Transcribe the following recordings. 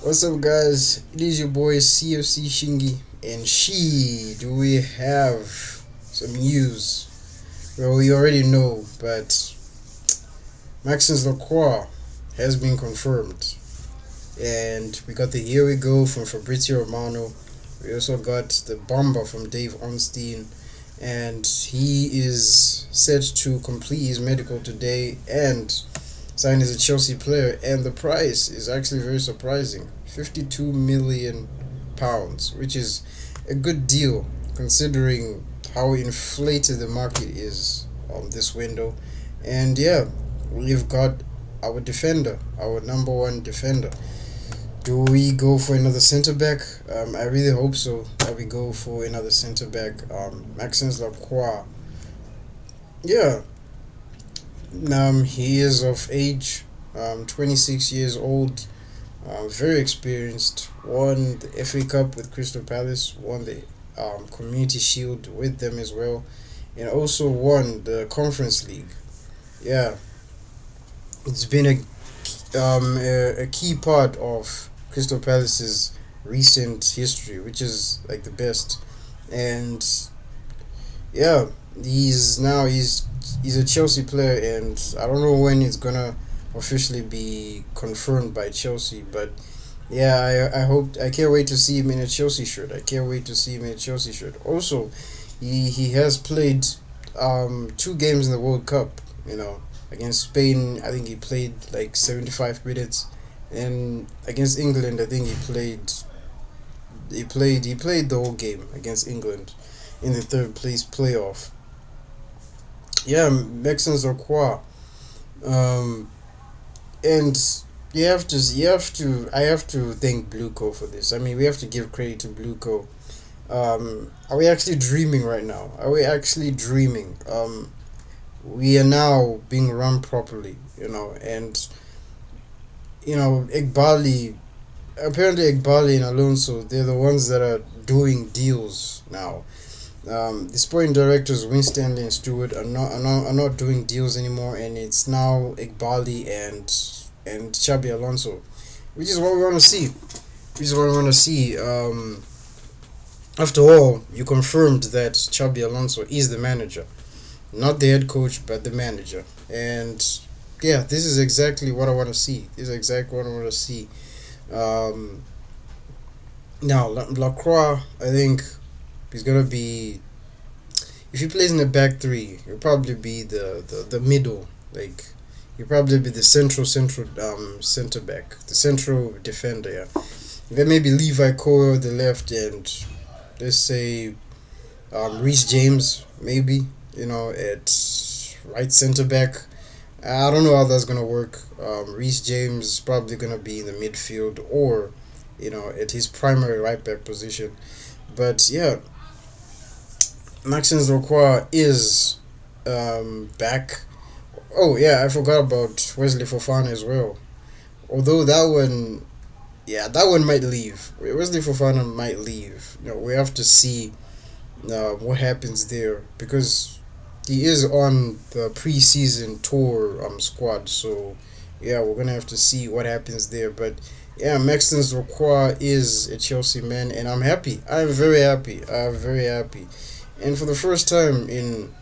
What's up, guys? It is your boy CFC Shingi, and do we have some news? Well, you already know, but Maxence Lacroix has been confirmed, and we got the Here We Go from Fabrizio Romano. We also got the Bomber from Dave Ornstein, and he is set to complete his medical today and signed as a Chelsea player, and the price is actually very surprising, £52 million, which is a good deal considering how inflated the market is on this window. And yeah, we've got our defender, our number one defender. Do we go for another centre back? I really hope so that we go for another centre back. Maxence Lacroix. Yeah, he is of age, 26 years old, very experienced. Won the FA Cup with Crystal Palace, won the Community Shield with them as well, and also won the Conference League. Yeah, it's been a key part of Crystal Palace's recent history, which is like the best. And yeah, he's a Chelsea player, and I don't know when it's gonna officially be confirmed by Chelsea, but yeah, I can't wait to see him in a Chelsea shirt. I can't wait to see him in a Chelsea shirt. Also, he has played 2 games in the World Cup. Against Spain, I think he played like 75 minutes, and against England, I think he played the whole game against England in the third place playoff. Yeah, Maxence Lacroix. Um, and I have to thank Blueco for this. I mean, we have to give credit to Blueco. Are we actually dreaming right now? Are we actually dreaming? We are now being run properly, and Igbali. Apparently, Igbali and Alonso, they're the ones that are doing deals now. The sporting directors Winstanley and Stewart are not doing deals anymore, and it's now Igbali and Chabi Alonso, which is what we want to see. After all, you confirmed that Chabi Alonso is the manager, not the head coach, but the manager. And yeah, this is exactly what I want to see. Um, Now, Lacroix, I think he's gonna be. If he plays in the back three, he'll probably be the middle. Like, he'll probably be the central center back, the central defender. Yeah, then maybe Levi Cole the left, and let's say Reece James maybe. At right center back. I don't know how that's gonna work. Reece James is probably gonna be in the midfield, or at his primary right back position. But yeah, Maxence Lacroix is back. Oh yeah, I forgot about Wesley Fofana as well. Although that one might leave. Wesley Fofana might leave. We have to see what happens there, because he is on the preseason tour squad. So yeah, we're gonna have to see what happens there. But yeah, Maxence Lacroix is a Chelsea man, and I'm happy. I'm very happy. I'm very happy. And for the first time in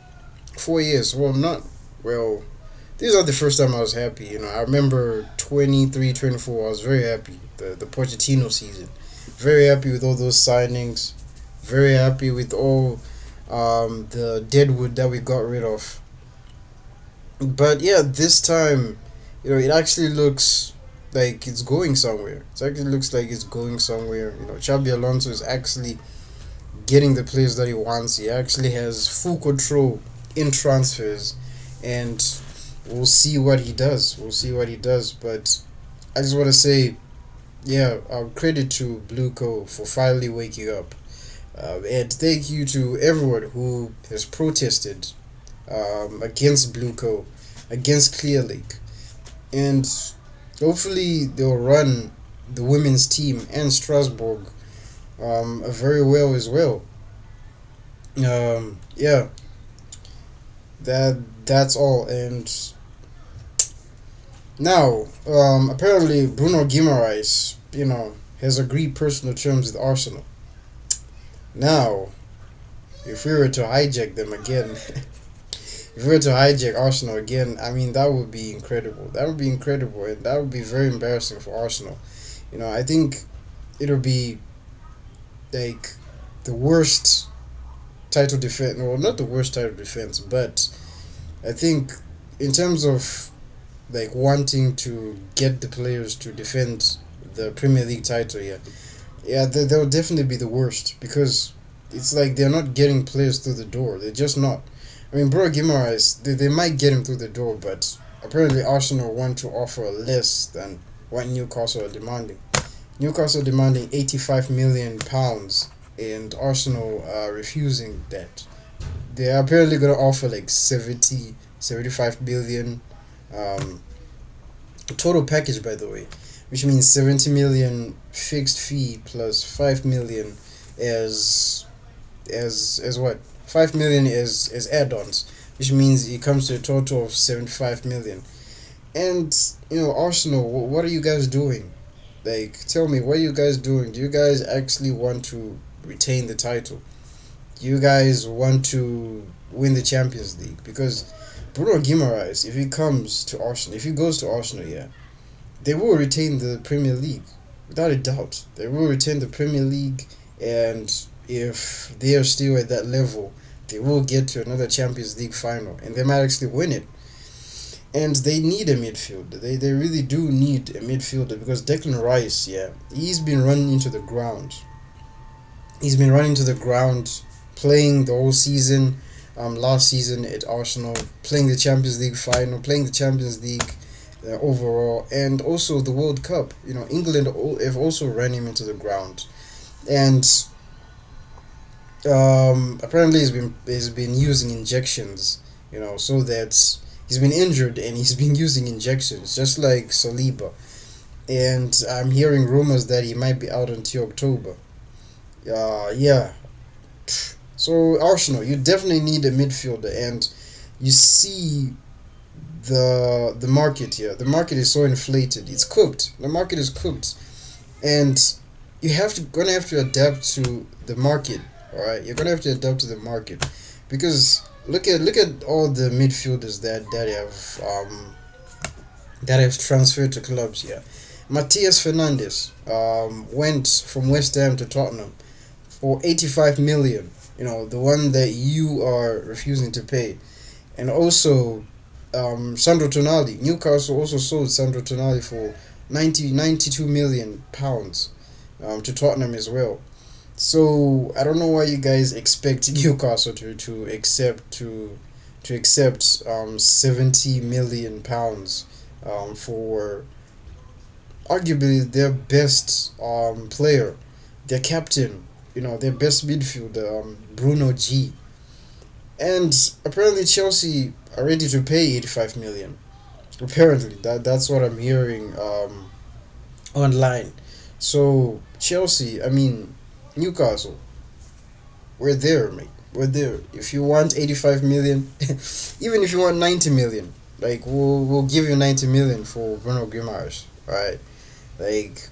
4 years, well, not well. These are the first time I was happy. I remember 23, 24. I was very happy. The Pochettino season. Very happy with all those signings. Very happy with all the deadwood that we got rid of. But yeah, this time, it actually looks like it's going somewhere. It actually looks like it's going somewhere. Chabi Alonso is actually getting the players that he wants. He actually has full control in transfers, and we'll see what he does. But I just want to say, yeah, credit to Blueco for finally waking up. And thank you to everyone who has protested against Blueco, against Clear Lake. And hopefully they'll run the women's team and Strasbourg very well as well. Yeah, that's all. And now, apparently Bruno Guimaraes has agreed personal terms with Arsenal. Now, if we were to hijack them again, if we were to hijack Arsenal again, I mean that would be incredible. That would be incredible, and that would be very embarrassing for Arsenal. I think it'll be like the worst title defense. Well, not the worst title defense, but I think in terms of like wanting to get the players to defend the Premier League title, yeah, they'll definitely be the worst because it's like they're not getting players through the door. They're just not. I mean, Bruno Guimaraes, they might get him through the door, but apparently Arsenal want to offer less than what Newcastle are demanding. Newcastle demanding £85 million, and Arsenal are refusing that. They are apparently going to offer like 75 billion um, total package, by the way, which means 70 million fixed fee plus 5 million as what 5 million as add-ons, which means it comes to a total of 75 million. And Arsenal, what are you guys doing? Like, tell me, what are you guys doing? Do you guys actually want to retain the title? Do you guys want to win the Champions League? Because Bruno Guimaraes, if he comes to Arsenal, if he goes to Arsenal, yeah, they will retain the Premier League without a doubt. They will retain the Premier League, and if they are still at that level, they will get to another Champions League final, and they might actually win it. And they need a midfielder. They really do need a midfielder because Declan Rice, yeah, he's been running into the ground. He's been running to the ground, playing the whole season. Last season at Arsenal, playing the Champions League final, playing the Champions League overall, and also the World Cup. England have also ran him into the ground, and apparently he's been using injections. So that he's been injured and he's been using injections, just like Saliba. And I'm hearing rumors that he might be out until October. Yeah. So Arsenal, you definitely need a midfielder, and you see the market here. The market is so inflated. It's cooked. The market is cooked, and gonna have to adapt to the market. All right, you're gonna have to adapt to the market because look at all the midfielders that have transferred to clubs here. Matias Fernandes went from West Ham to Tottenham for 85 million. The one that you are refusing to pay, and also Sandro Tonali. Newcastle also sold Sandro Tonali for 92 million pounds to Tottenham as well. So I don't know why you guys expect Newcastle to accept 70 million pounds for arguably their best player, their captain, their best midfielder, Bruno G. And apparently Chelsea are ready to pay 85 million. Apparently that's what I'm hearing online. So Chelsea, I mean Newcastle, we're there, mate. We're there. If you want 85 million, even if you want 90 million, like we'll give you 90 million for Bruno Guimaraes, right? Like,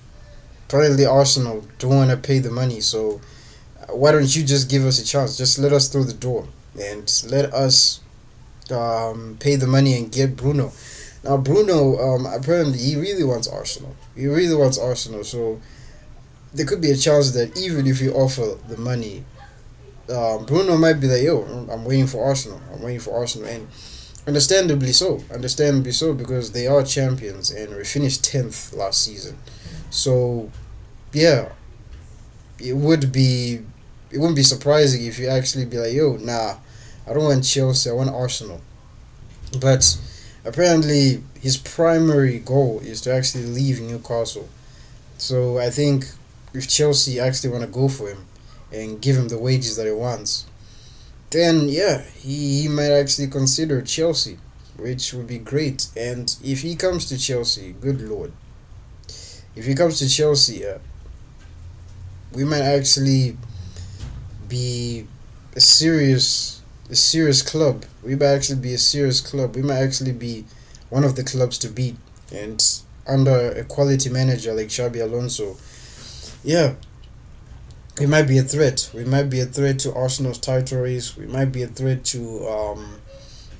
probably Arsenal don't want to pay the money, so why don't you just give us a chance? Just let us through the door and let us pay the money and get Bruno. Now Bruno, apparently he really wants Arsenal. He really wants Arsenal, so there could be a chance that even if you offer the money, Bruno might be like, yo, I'm waiting for Arsenal. I'm waiting for Arsenal. And understandably so. Understandably so, because they are champions and we finished 10th last season. So, yeah, it wouldn't be surprising if you actually be like, yo, nah, I don't want Chelsea, I want Arsenal. But apparently his primary goal is to actually leave Newcastle. So I think if Chelsea actually want to go for him and give him the wages that he wants, then yeah, he might actually consider Chelsea, which would be great. And if he comes to Chelsea, good lord, if he comes to Chelsea, we might actually be a serious club. We might actually be a serious club. We might actually be one of the clubs to beat. And under a quality manager like Xabi Alonso, yeah, we might be a threat. We might be a threat to Arsenal's title race. We might be a threat to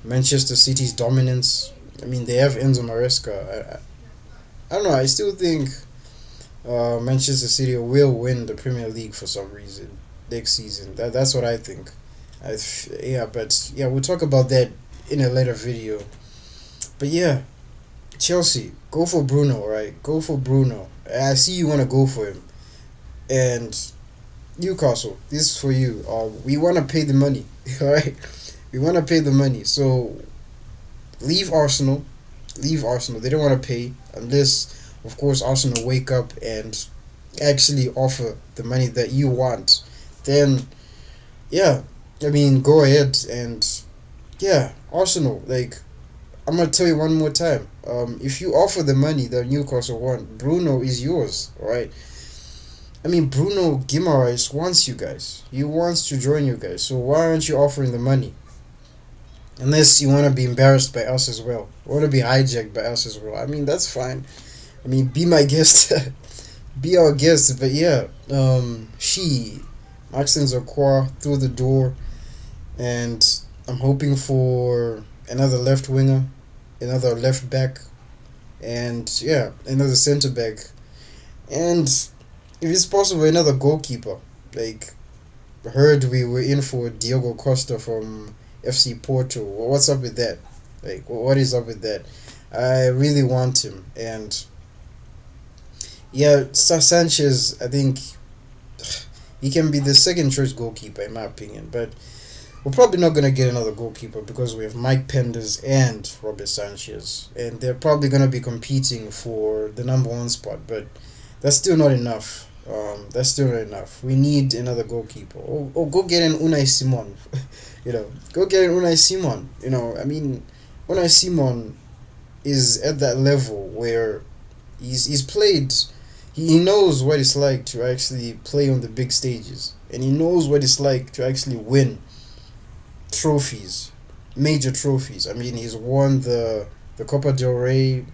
Manchester City's dominance. I mean, they have Enzo Maresca. I don't know. I still think Manchester City will win the Premier League for some reason next season. That's what I think. Yeah, but yeah, we'll talk about that in a later video. But yeah, Chelsea, go for Bruno, right? Go for Bruno. I see you want to go for him. And Newcastle, this is for you. We want to pay the money, alright? We want to pay the money. So leave Arsenal. Leave Arsenal. They don't want to pay unless, of course, Arsenal wake up and actually offer the money that you want. Then, yeah, I mean, go ahead and yeah, Arsenal. Like, I'm gonna tell you one more time. If you offer the money that Newcastle want, Bruno is yours. All right. I mean, Bruno Guimaraes wants you guys. He wants to join you guys. So why aren't you offering the money? Unless you want to be embarrassed by us as well. Want to be hijacked by us as well. I mean, that's fine. I mean, be my guest. Be our guest. But yeah, Maxence Lacroix through the door. And I'm hoping for another left winger, another left back, and yeah, another centre back. And if it's possible, another goalkeeper. Like, heard we were in for Diogo Costa from FC Porto. What's up with that? Like, what is up with that? I really want him. And yeah, Sanchez, I think he can be the second choice goalkeeper in my opinion. But we're probably not going to get another goalkeeper because we have Mike Penders and Robert Sanchez. And they're probably going to be competing for the number one spot. But that's still not enough. That's still not enough. We need another goalkeeper. Or go get an Unai Simon. Go get an Unai Simon. I mean, Unai Simon is at that level where he's played. He knows what it's like to actually play on the big stages. And he knows what it's like to actually win trophies. Major trophies. I mean, he's won the Copa del Rey.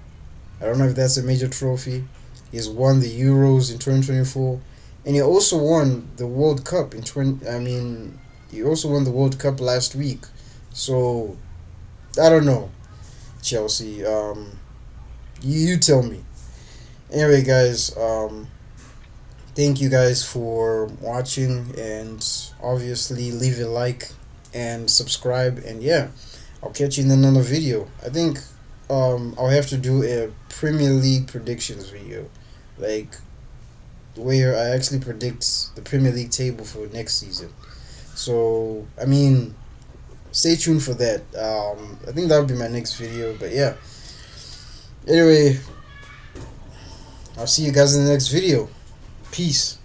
I don't know if that's a major trophy. He's won the Euros in 2024, and he also won the World Cup in 20. I mean, he also won the World Cup last week. So, I don't know, Chelsea. You tell me. Anyway, guys. Thank you guys for watching, and obviously leave a like and subscribe. And yeah, I'll catch you in another video. I think I'll have to do a Premier League predictions video, like where I actually predict the Premier League table for next season. So I mean, stay tuned for that. I think that'll be my next video. But yeah, anyway, I'll see you guys in the next video. Peace.